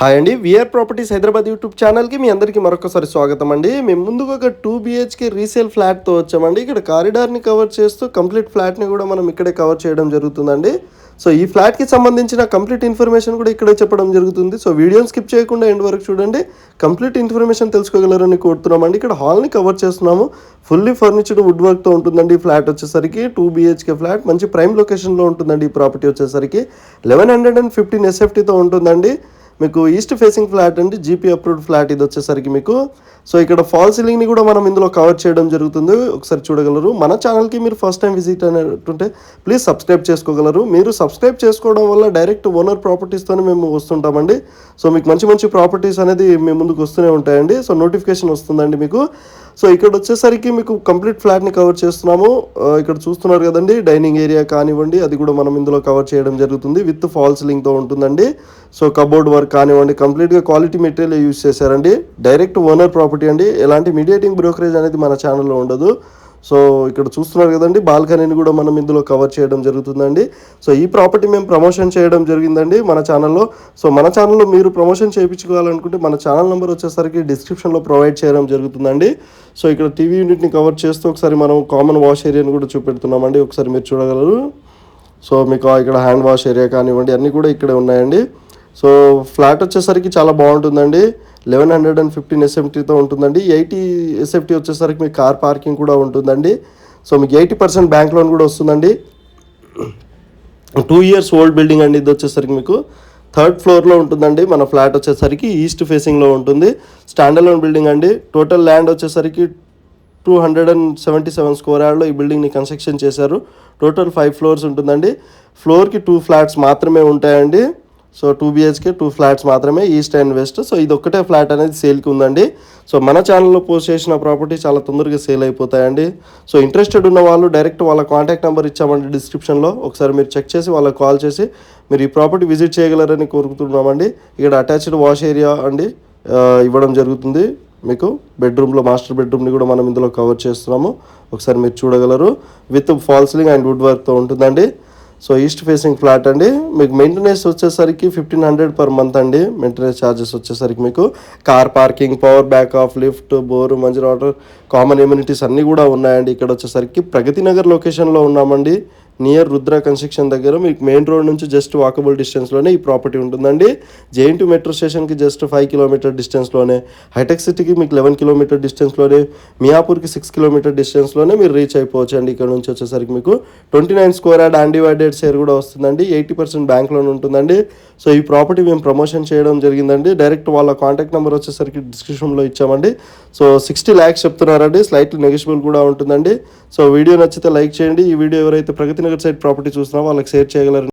Hi అండి, VR properties Hyderabad YouTube ఛానల్కి మీ అందరికీ మరొకసారి స్వాగతం అండి. మేము ముందుగా ఒక 2 BHK రీసేల్ ఫ్లాట్తో వచ్చామండి. ఇక్కడ కారిడార్ని కవర్ చేస్తూ కంప్లీట్ ఫ్లాట్ని కూడా మనం ఇక్కడే కవర్ చేయడం జరుగుతుందండి. సో ఈ ఫ్లాట్కి సంబంధించిన కంప్లీట్ ఇన్ఫర్మేషన్ కూడా ఇక్కడే చెప్పడం జరుగుతుంది. సో వీడియోని స్కిప్ చేయకుండా ఎండ్ వరకు చూడండి, కంప్లీట్ ఇన్ఫర్మేషన్ తెలుసుకోగలరని కోరుతున్నామండి. ఇక్కడ హాల్ని కవర్ చేస్తున్నాము. ఫుల్లీ ఫర్నిచర్డ్ వుడ్ వర్క్తో ఉంటుందండి. ఈ ఫ్లాట్ వచ్చేసరికి 2 BHK ఫ్లాట్, మంచి ప్రైమ్ లొకేషన్లో ఉంటుందండి. ఈ ప్రాపర్టీ వచ్చేసరికి 1115 SFTతో ఉంటుందండి. మీకు ఈస్ట్ ఫేసింగ్ ఫ్లాట్ అండి, జీపీ అప్రూవ్డ్ ఫ్లాట్ ఇది వచ్చేసరికి మీకు. సో ఇక్కడ ఫాల్ సీలింగ్ని కూడా మనం ఇందులో కవర్ చేయడం జరుగుతుంది, ఒకసారి చూడగలరు. మన ఛానల్కి మీరు ఫస్ట్ టైం విజిట్ అనేటుంటే ప్లీజ్ సబ్స్క్రైబ్ చేసుకోగలరు. మీరు సబ్స్క్రైబ్ చేసుకోవడం వల్ల డైరెక్ట్ ఓనర్ ప్రాపర్టీస్తోనే మేము వస్తుంటామండి. సో మీకు మంచి మంచి ప్రాపర్టీస్ అనేది మీ ముందుకు వస్తూనే ఉంటాయండి. సో నోటిఫికేషన్ వస్తుందండి మీకు. సో ఇక్కడ వచ్చేసరికి మీకు కంప్లీట్ ఫ్లాట్ని కవర్ చేస్తున్నాము. ఇక్కడ చూస్తున్నారు కదండి, డైనింగ్ ఏరియా కానివ్వండి, అది కూడా మనం ఇందులో కవర్ చేయడం జరుగుతుంది. విత్ ఫాల్ సీలింగ్తో ఉంటుందండి. సో కబోర్డ్ వర్క్ కానివ్వండి, కంప్లీట్గా క్వాలిటీ మెటీరియల్ యూజ్ చేశారండి. డైరెక్ట్ ఓనర్ ప్రాపర్టీ అండి, ఎలాంటి మీడియేటింగ్ బ్రోకరేజ్ అనేది మన ఛానల్లో ఉండదు. సో ఇక్కడ చూస్తున్నారు కదండి, బాల్కనీని కూడా మనం ఇందులో కవర్ చేయడం జరుగుతుందండి. సో ఈ ప్రాపర్టీ మేము ప్రమోషన్ చేయడం జరిగిందండి మన ఛానల్లో. సో మన ఛానల్లో మీరు ప్రమోషన్ చేయించుకోవాలనుకుంటే మన ఛానల్ నెంబర్ వచ్చేసరికి డిస్క్రిప్షన్లో ప్రొవైడ్ చేయడం జరుగుతుందండి. సో ఇక్కడ టీవీ యూనిట్ని కవర్ చేస్తూ ఒకసారి మనం కామన్ వాష్ ఏరియాని కూడా చూపెడుతున్నామండి, ఒకసారి మీరు చూడగలరు. సో మీకు ఇక్కడ హ్యాండ్ వాష్ ఏరియా కానివ్వండి, అన్నీ కూడా ఇక్కడే ఉన్నాయండి. సో ఫ్లాట్ వచ్చేసరికి చాలా బాగుంటుందండి. 1115 SFTతో ఉంటుందండి. 80 SFT వచ్చేసరికి మీకు కార్ పార్కింగ్ కూడా ఉంటుందండి. సో మీకు 80% బ్యాంక్ లోన్ కూడా వస్తుందండి. 2 years ఓల్డ్ బిల్డింగ్ అండి. ఇది వచ్చేసరికి మీకు 3rd ఫ్లోర్లో ఉంటుందండి. మన ఫ్లాట్ వచ్చేసరికి ఈస్ట్ ఫేసింగ్లో ఉంటుంది. స్టాండర్లోన్ బిల్డింగ్ అండి. టోటల్ ల్యాండ్ వచ్చేసరికి 277 స్క్వేర్ యార్డ్లో ఈ బిల్డింగ్ని కన్స్ట్రక్షన్ చేశారు. టోటల్ 5 floors ఉంటుందండి. ఫ్లోర్కి 2 flats మాత్రమే ఉంటాయండి. సో 2 BHK 2 flats మాత్రమే, ఈస్ట్ అండ్ వెస్ట్. సో ఇది ఒక్కటే ఫ్లాట్ అనేది సేల్కి ఉందండి. సో మన ఛానల్లో పోస్ట్ చేసిన ప్రాపర్టీ చాలా తొందరగా సేల్ అయిపోతాయండి. సో ఇంట్రెస్టెడ్ ఉన్న వాళ్ళు డైరెక్ట్ వాళ్ళ కాంటాక్ట్ నెంబర్ ఇచ్చామండి డిస్క్రిప్షన్లో, ఒకసారి మీరు చెక్ చేసి వాళ్ళకి కాల్ చేసి మీరు ఈ ప్రాపర్టీ విజిట్ చేయగలరని కోరుకుంటున్నామండి. ఇక్కడ అటాచ్డ్ వాష్ ఏరియా అండి ఇవ్వడం జరుగుతుంది మీకు. బెడ్రూమ్లో మాస్టర్ బెడ్రూమ్ని కూడా మనం ఇందులో కవర్ చేస్తున్నాము, ఒకసారి మీరు చూడగలరు. With false ceiling and wood వర్క్తో ఉంటుందండి. సో ఈస్ట్ ఫేసింగ్ ఫ్లాట్ అండి. మీకు మెయింటెనెన్స్ వచ్చేసరికి 1500 per month అండి. మెయింటెనెన్స్ ఛార్జెస్ వచ్చేసరికి మీకు car parking, power back of, lift, bore, మంచి వాటర్, కామన్ ఎమ్యూనిటీస్ అన్నీ కూడా ఉన్నాయండి. ఇక్కడ వచ్చేసరికి ప్రగతి నగర్ లొకేషన్లో ఉన్నామండి, నియర్ రుద్ర కన్స్ట్రక్షన్ దగ్గర. మీకు మెయిన్ రోడ్ నుంచి జస్ట్ వాకబుల్ డిస్టెన్స్లోనే ఈ ప్రాపర్టీ ఉంటుందండి. JNT మెట్రో స్టేషన్కి జస్ట్ 5 kilometer డిస్టెన్స్లోనే, హైటెక్ సిటీకి మీకు 11 kilometer డిస్టెన్స్లోనే, మియాపూర్కి 6 kilometer డిస్టెన్స్లోనే మీరు రీచ్ అయిపోవచ్చు అండి. ఇక్కడ నుంచి వచ్చేసరికి మీకు 29 స్క్వేర్ యార్డ్ అన్డివైడెడ్ షేర్ కూడా వస్తుందండి. 80% బ్యాంక్ లోన్ ఉంటుందండి. సో ఈ ప్రాపర్టీ మేము ప్రమోషన్ చేయడం జరిగిందండి. డైరెక్ట్ వాళ్ళ కాంటాక్ట్ నెంబర్ వచ్చేసరికి డిస్క్రిప్షన్లో ఇచ్చామండి. సో 60 lakhs చెప్తున్నారండి, స్లైట్లీ నెగోషియబుల్ కూడా ఉంటుందండి. సో వీడియో నచ్చితే లైక్ చేయండి. ఈ వీడియో ఎవరైతే ప్రగతి నగర్ సైడ్ ప్రాపర్టీ చూస్తున్నారో వాళ్ళకి షేర్ చేయగలరు.